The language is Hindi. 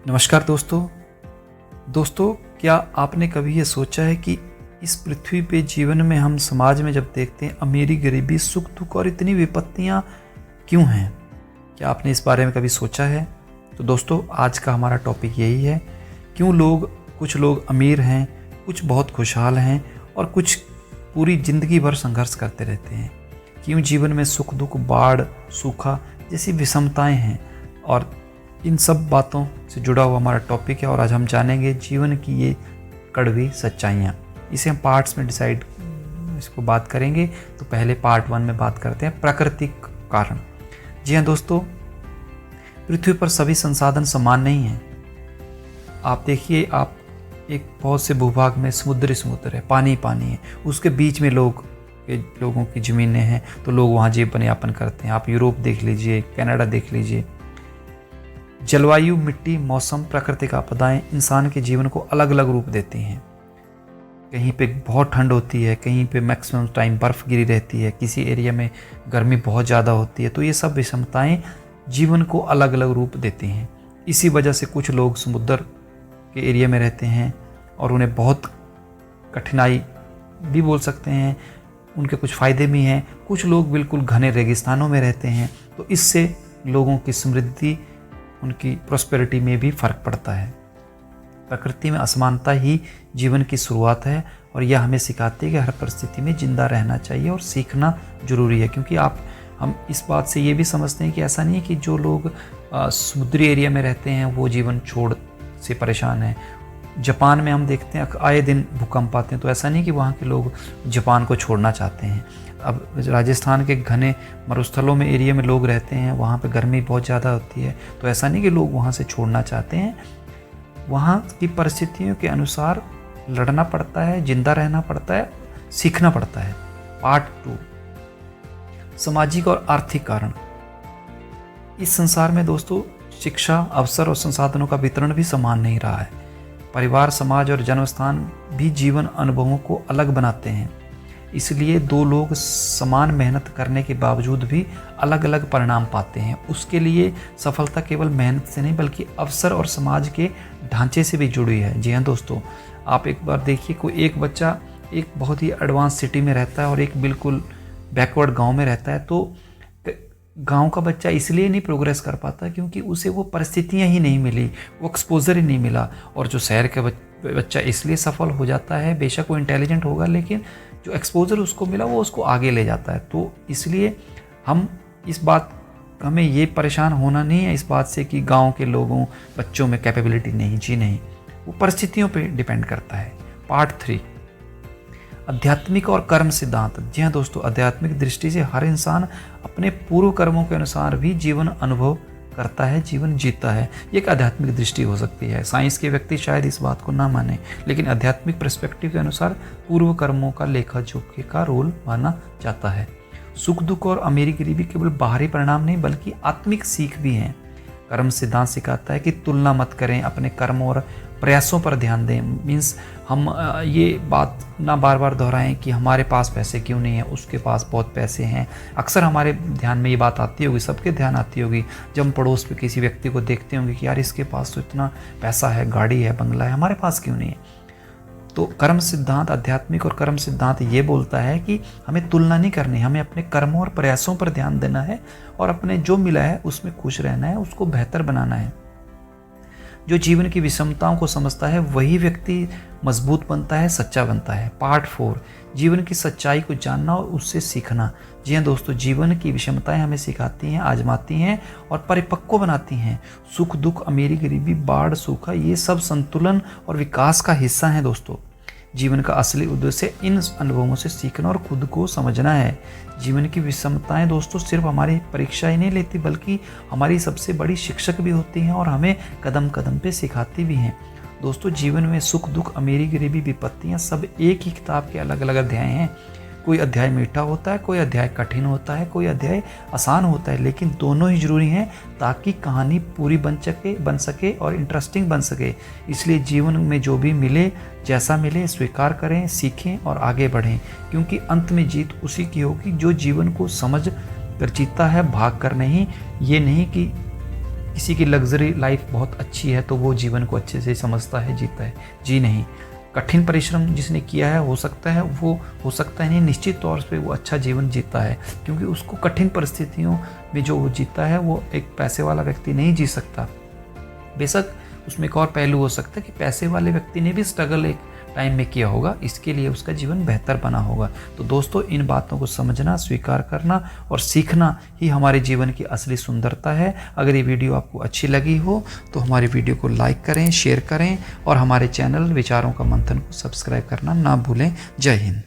नमस्कार दोस्तों, क्या आपने कभी ये सोचा है कि इस पृथ्वी पे जीवन में हम समाज में जब देखते हैं अमीरी गरीबी सुख दुख और इतनी विपत्तियां क्यों हैं? क्या आपने इस बारे में कभी सोचा है? तो दोस्तों, आज का हमारा टॉपिक यही है, क्यों कुछ लोग अमीर हैं, कुछ बहुत खुशहाल हैं और कुछ पूरी ज़िंदगी भर संघर्ष करते रहते हैं। क्यों जीवन में सुख दुख, बाढ़, सूखा जैसी विषमताएं हैं। और इन सब बातों से जुड़ा हुआ हमारा टॉपिक है और आज हम जानेंगे जीवन की ये कड़वी सच्चाइयाँ। इसे हम पार्ट्स में इसको बात करेंगे। तो पहले पार्ट 1 में बात करते हैं प्राकृतिक कारण। जी हाँ दोस्तों, पृथ्वी पर सभी संसाधन समान नहीं हैं। आप देखिए, आप एक बहुत से भूभाग में समुद्र है, पानी है, उसके बीच में लोगों की ज़मीनें हैं तो लोग वहाँ जीवन यापन करते हैं। आप यूरोप देख लीजिए, कनाडा देख लीजिए। जलवायु, मिट्टी, मौसम, प्राकृतिक आपदाएं इंसान के जीवन को अलग अलग रूप देती हैं। कहीं पे बहुत ठंड होती है, कहीं पे मैक्सिमम टाइम बर्फ़ गिरी रहती है, किसी एरिया में गर्मी बहुत ज़्यादा होती है। तो ये सब विषमताएं जीवन को अलग अलग रूप देती हैं। इसी वजह से कुछ लोग समुद्र के एरिया में रहते हैं और उन्हें बहुत कठिनाई भी बोल सकते हैं, उनके कुछ फ़ायदे भी हैं। कुछ लोग बिल्कुल घने रेगिस्तानों में रहते हैं, तो इससे लोगों की समृद्धि, उनकी प्रॉस्पेरिटी में भी फ़र्क पड़ता है। प्रकृति में असमानता ही जीवन की शुरुआत है और यह हमें सिखाती है कि हर परिस्थिति में जिंदा रहना चाहिए और सीखना ज़रूरी है। क्योंकि हम इस बात से ये भी समझते हैं कि ऐसा नहीं है कि जो लोग समुद्री एरिया में रहते हैं वो जीवन छोड़ से परेशान हैं। जापान में हम देखते हैं आए दिन भूकंप आते हैं, तो ऐसा नहीं कि वहाँ के लोग जापान को छोड़ना चाहते हैं। अब राजस्थान के घने मरुस्थलों में एरिया में लोग रहते हैं, वहाँ पे गर्मी बहुत ज़्यादा होती है, तो ऐसा नहीं कि लोग वहाँ से छोड़ना चाहते हैं। वहाँ की परिस्थितियों के अनुसार लड़ना पड़ता है, जिंदा रहना पड़ता है, सीखना पड़ता है। पार्ट 2, सामाजिक और आर्थिक कारण। इस संसार में दोस्तों शिक्षा, अवसर और संसाधनों का वितरण भी समान नहीं रहा है। परिवार, समाज और जन्मस्थान भी जीवन अनुभवों को अलग बनाते हैं। इसलिए दो लोग समान मेहनत करने के बावजूद भी अलग अलग परिणाम पाते हैं। उसके लिए सफलता केवल मेहनत से नहीं बल्कि अवसर और समाज के ढांचे से भी जुड़ी है। जी हाँ दोस्तों, आप एक बार देखिए, कोई एक बच्चा एक बहुत ही एडवांस सिटी में रहता है और एक बिल्कुल बैकवर्ड गांव में रहता है, तो गांव का बच्चा इसलिए नहीं प्रोग्रेस कर पाता क्योंकि उसे वो परिस्थितियाँ ही नहीं मिली, वो एक्सपोजर ही नहीं मिला। और जो शहर का बच्चा इसलिए सफल हो जाता है, बेशक वो इंटेलिजेंट होगा लेकिन जो एक्सपोजर उसको मिला वो उसको आगे ले जाता है। तो इसलिए हमें ये परेशान होना नहीं है इस बात से कि गांव के लोगों बच्चों में कैपेबिलिटी नहीं। जी नहीं, वो परिस्थितियों पे डिपेंड करता है। पार्ट 3, आध्यात्मिक और कर्म सिद्धांत। जी हाँ दोस्तों, आध्यात्मिक दृष्टि से हर इंसान अपने पूर्व कर्मों के अनुसार भी जीवन अनुभव करता है, जीवन जीता है। ये एक आध्यात्मिक दृष्टि हो सकती है। साइंस के व्यक्ति शायद इस बात को ना माने, लेकिन आध्यात्मिक पर्सपेक्टिव के अनुसार पूर्व कर्मों का लेखा जोखा का रोल माना जाता है। सुख दुख और अमीरी गरीबी केवल बाहरी परिणाम नहीं बल्कि आत्मिक सीख भी हैं। कर्म सिद्धांत सिखाता है कि तुलना मत करें, अपने कर्म और प्रयासों पर ध्यान दें। मीन्स हम ये बात ना बार बार दोहराएं कि हमारे पास पैसे क्यों नहीं है, उसके पास बहुत पैसे हैं। अक्सर हमारे ध्यान में ये बात आती होगी, सबके ध्यान आती होगी जब हम पड़ोस पे किसी व्यक्ति को देखते होंगे कि यार इसके पास तो इतना पैसा है, गाड़ी है, बंगला है, हमारे पास क्यों नहीं है। तो कर्म सिद्धांत, आध्यात्मिक और कर्म सिद्धांत ये बोलता है कि हमें तुलना नहीं करनी, हमें अपने कर्मों और प्रयासों पर ध्यान देना है और अपने जो मिला है उसमें खुश रहना है, उसको बेहतर बनाना है। जो जीवन की विषमताओं को समझता है वही व्यक्ति मजबूत बनता है, सच्चा बनता है। पार्ट 4, जीवन की सच्चाई को जानना और उससे सीखना। जी हाँ दोस्तों, जीवन की विषमताएं हमें सिखाती हैं, आजमाती हैं और परिपक्व बनाती हैं। सुख दुख, अमीरी गरीबी, बाढ़, सूखा, ये सब संतुलन और विकास का हिस्सा हैं दोस्तों। जीवन का असली उद्देश्य इन अनुभवों से सीखना और खुद को समझना है। जीवन की विषमताएं दोस्तों सिर्फ हमारी परीक्षा ही नहीं लेती बल्कि हमारी सबसे बड़ी शिक्षक भी होती हैं और हमें कदम कदम पे सिखाती भी हैं। दोस्तों, जीवन में सुख दुख, अमीरी गरीबी, विपत्तियां सब एक ही किताब के अलग अलग अध्याय हैं। कोई अध्याय मीठा होता है, कोई अध्याय कठिन होता है, कोई अध्याय आसान होता है, लेकिन दोनों ही जरूरी हैं ताकि कहानी पूरी बन सके और इंटरेस्टिंग बन सके। इसलिए जीवन में जो भी मिले, जैसा मिले, स्वीकार करें, सीखें और आगे बढ़ें, क्योंकि अंत में जीत उसी की होगी जो जीवन को समझ कर जीता है, भाग कर नहीं। ये नहीं कि किसी की लग्जरी लाइफ बहुत अच्छी है तो वो जीवन को अच्छे से समझता है, जीता है। जी नहीं, कठिन परिश्रम जिसने किया है हो सकता है नहीं, निश्चित तौर पे वो अच्छा जीवन जीता है, क्योंकि उसको कठिन परिस्थितियों में जो वो जीता है वो एक पैसे वाला व्यक्ति नहीं जी सकता। बेशक उसमें एक और पहलू हो सकता है कि पैसे वाले व्यक्ति ने भी स्ट्रगल एक टाइम में किया होगा, इसके लिए उसका जीवन बेहतर बना होगा। तो दोस्तों, इन बातों को समझना, स्वीकार करना और सीखना ही हमारे जीवन की असली सुंदरता है। अगर ये वीडियो आपको अच्छी लगी हो तो हमारे वीडियो को लाइक करें, शेयर करें और हमारे चैनल विचारों का मंथन को सब्सक्राइब करना ना भूलें। जय हिंद।